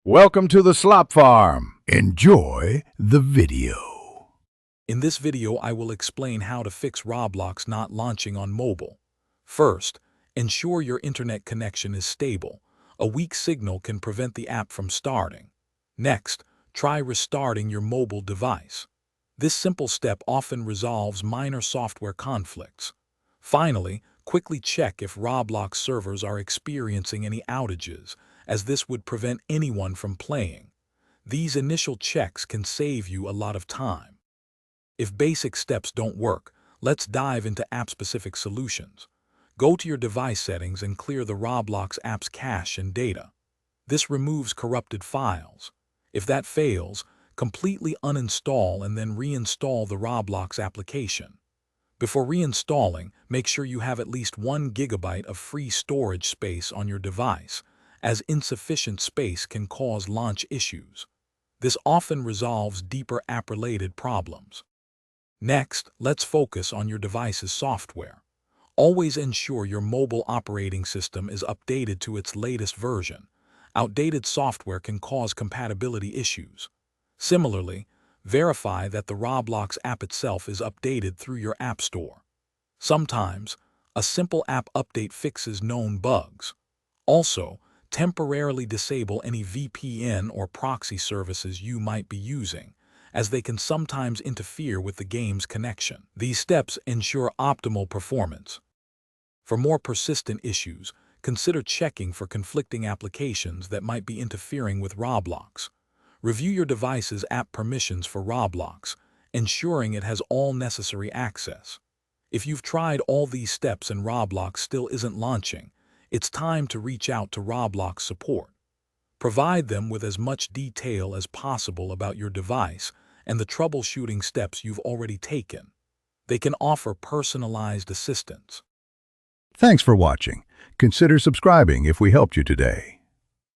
Welcome to the Slop Farm. Enjoy the video. In this video, I will explain how to fix Roblox not launching on mobile. First, ensure your internet connection is stable. A weak signal can prevent the app from starting. Next, try restarting your mobile device. This simple step often resolves minor software conflicts. Finally, quickly check if Roblox servers are experiencing any outages, as this would prevent anyone from playing. These initial checks can save you a lot of time. If basic steps don't work, let's dive into app-specific solutions. Go to your device settings and clear the Roblox app's cache and data. This removes corrupted files. If that fails, completely uninstall and then reinstall the Roblox application. Before reinstalling, make sure you have at least 1 GB of free storage space on your device, as insufficient space can cause launch issues. This often resolves deeper app-related problems. Next, let's focus on your device's software. Always ensure your mobile operating system is updated to its latest version. Outdated software can cause compatibility issues. Similarly, verify that the Roblox app itself is updated through your App Store. Sometimes, a simple app update fixes known bugs. Also, temporarily disable any VPN or proxy services you might be using, as they can sometimes interfere with the game's connection. These steps ensure optimal performance. For more persistent issues, consider checking for conflicting applications that might be interfering with Roblox. Review your device's app permissions for Roblox, ensuring it has all necessary access. If you've tried all these steps and Roblox still isn't launching, it's time to reach out to Roblox support. Provide them with as much detail as possible about your device and the troubleshooting steps you've already taken. They can offer personalized assistance. Thanks for watching. Consider subscribing if we helped you today.